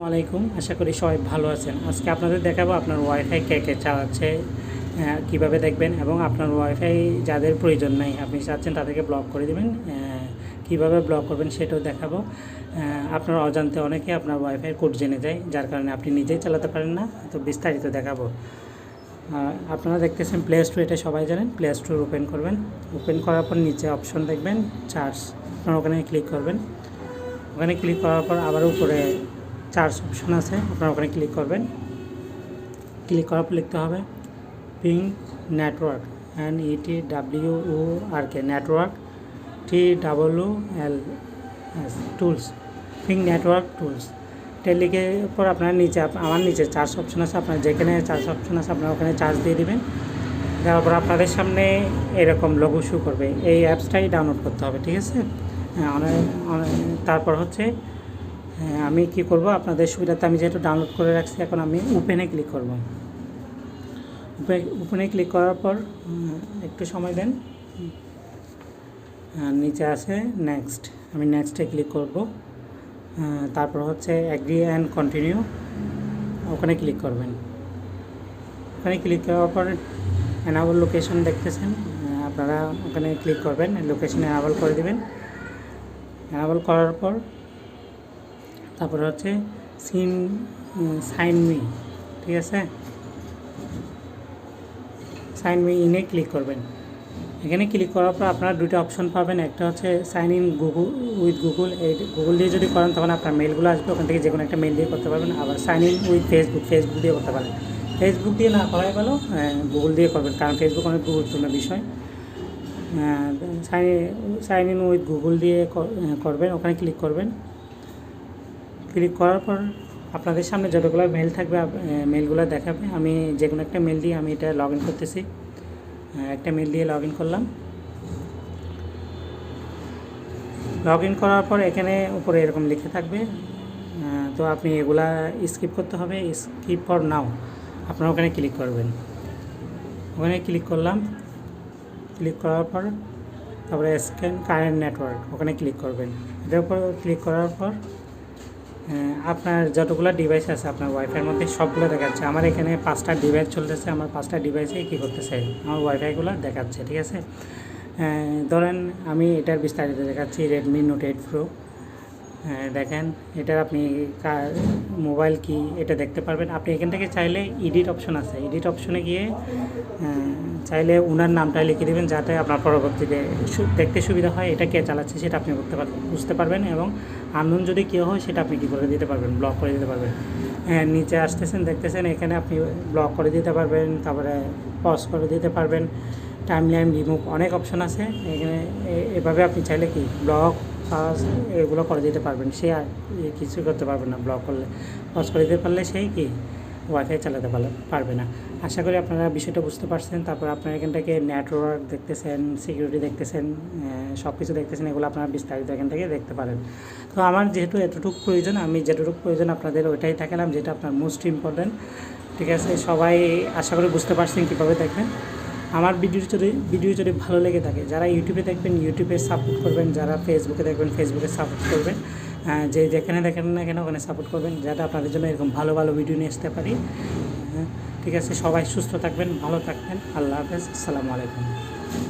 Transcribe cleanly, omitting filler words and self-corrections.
আলাইকুম, আশা করি সবাই ভালো আছেন। আজকে আপনাদের দেখাবো আপনার ওয়াইফাই কে কে চালাচ্ছে, কীভাবে দেখবেন এবং আপনার ওয়াইফাই যাদের প্রয়োজন নেই আপনি চাচ্ছেন তাদেরকে ব্লক করে দেবেন, কীভাবে ব্লক করবেন সেটাও দেখাবো। আপনার অজান্তে অনেকে আপনার ওয়াইফাই কোড জেনে যায়, যার কারণে আপনি নিজেই চালাতে পারেন না। তো বিস্তারিত দেখাবো। আপনারা দেখতেছেন প্লে স্টোর, এটা সবাই জানেন। প্লে স্টোর ওপেন করবেন, ওপেন করার পর নিচে অপশন দেখবেন চার্জ, আপনারা ওখানে ক্লিক করবেন। ওখানে ক্লিক করার পর আবার উপরে চার্জ অপশন আছে, আপনারা ওখানে ক্লিক করবেন। ক্লিক করার পর লিখতে হবে ping network, NETWORK, network TWLS tools, ping network tools. এটা লিখে পর আপনার নিচে আমার নিচে চার্জ অপশন আছে, আপনার যেখানে চার্জ অপশন আছে আপনারা ওখানে চার্জ দিয়ে দেবেন। দেওয়ার পর আপনাদের সামনে এরকম লোগো শো করবে। এই অ্যাপসটাই ডাউনলোড করতে হবে, ঠিক আছে। তারপর হচ্ছে আমি কি করব, আপনাদের সুবিধাতে আমি যেহেতু ডাউনলোড করে রাখছি, এখন আমি ওপেনে ক্লিক করব। ওপেনে ক্লিক করার পর একটু সময় দেন, নিচে আছে নেক্সট, আমি নেক্সটে ক্লিক করব। তারপর হচ্ছে অ্যাগ্রি অ্যান্ড কন্টিনিউ, ওখানে ক্লিক করবেন। ওখানে ক্লিক করার পর এনাবল লোকেশন দেখতেছেন, আপনারা ওখানে ক্লিক করবেন, লোকেশন এনাবল করে দেবেন। এনাবল করার পর তারপরে হচ্ছে সাইন মি, ঠিক আছে, সাইন মি ইনে ক্লিক করবেন। এখানে ক্লিক করার পর আপনারা দুটো অপশন পাবেন, একটা হচ্ছে সাইন ইন উইথ গুগল। এই গুগল দিয়ে যদি করেন তখন আপনার মেলগুলো আসবে, ওখান থেকে যে কোনো একটা মেল দিয়ে করতে পারবেন। আবার সাইন ইন উইথ ফেসবুক দিয়ে করতে পারেন। ফেসবুক দিয়ে না করাই ভালো, গুগল দিয়ে করবেন, কারণ ফেসবুক অনেক গুরুত্বপূর্ণ বিষয়। সাইন ইন উইথ গুগল দিয়ে করবেন, ওখানে ক্লিক করবেন। ক্লিক করার পর আপনাদের সামনে যতগুলো মেল থাকবে মেলগুলো দেখাবে। আমি যে কোনো একটা মেল দিয়ে আমি এটা লগ ইন করতেছি। একটা মেল দিয়ে লগ ইন করলাম। লগ ইন করার পর এখানে উপরে এরকম লিখে থাকবে, তো আপনি এগুলা স্কিপ করতে হবে, স্কিপ ফর নাও, আপনারা ওখানে ক্লিক করবেন। ওখানে ক্লিক করলাম। ক্লিক করার পর তারপরে স্ক্যান কারেন্ট নেটওয়ার্ক, ওখানে ক্লিক করবেন। এটার উপর ক্লিক করার পর আপনার যতগুলো ডিভাইস আছে আপনার ওয়াইফাইয়ের মধ্যে সবগুলো দেখাচ্ছে। আমার এখানে 5টা ডিভাইস চলতেছে, আমার 5টা ডিভাইসে কী করতেছে, আমার ওয়াইফাইগুলো দেখাচ্ছে, ঠিক আছে। ধরেন আমি এটার বিস্তারিত দেখাচ্ছি, রেডমি নোট 8 প্রো। দেখেন এটার আপনি মোবাইল কি এটা দেখতে পারবেন। আপনি এখান থেকে চাইলে এডিট অপশন আছে, এডিট অপশনে গিয়ে চাইলে ওনার নামটা লিখে দেবেন, যাতে আপনার পরবর্তীতে দেখতে সুবিধা হয়, এটা কে চালাচ্ছে সেটা আপনি বুঝতে পারবেন। এবং আননোন যদি কেউ হয় সেটা আপনি কী করে দিতে পারবেন, ব্লক করে দিতে পারবেন। নিচে আসতেছেন দেখতেছেন, এখানে আপনি ব্লক করে দিতে পারবেন, তারপরে পজ করে দিতে পারবেন, টাইমলাইন রিমুভ, অনেক অপশন আছে এখানে। এভাবে আপনি চাইলে কি ব্লক এগুলো করে দিতে পারবেন। সে আর কিছু করতে পারবেন না, ব্লক করলে। পজ করে দিতে পারলে সেই কি ওয়াইফাই চালাতে পারবে না। আশা করি আপনারা বিষয়টা বুঝতে পারছেন। তারপর আপনারা এখান থেকে নেটওয়ার্ক দেখতেছেন, সিকিউরিটি দেখতেছেন, সব কিছু দেখতেছেন, এগুলো আপনারা বিস্তারিত এখান থেকে দেখতে পারেন। তো আমার যেহেতু এতটুকু প্রয়োজন, আমি যেটুকু প্রয়োজন আপনাদের ওইটাই দেখালাম, যেটা আপনার মোস্ট ইম্পর্ট্যান্ট, ঠিক আছে। সবাই আশা করি বুঝতে পারছেন কীভাবে দেখবেন। আমার ভিডিও যদি ভালো লেগে থাকে, যারা ইউটিউবে দেখবেন ইউটিউবে সাপোর্ট করবেন, যারা ফেসবুকে দেখবেন ফেসবুকে সাপোর্ট করবেন, যেখানে দেখেন না কেন ওখানে সাপোর্ট করবেন, যাতে আপনাদের জন্য এরকম ভালো ভালো ভিডিও নিয়ে আসতে পারি। ঠিক আছে, সবাই সুস্থ থাকবেন, ভালো থাকবেন। আল্লাহ হাফেজ, আসসালামু আলাইকুম।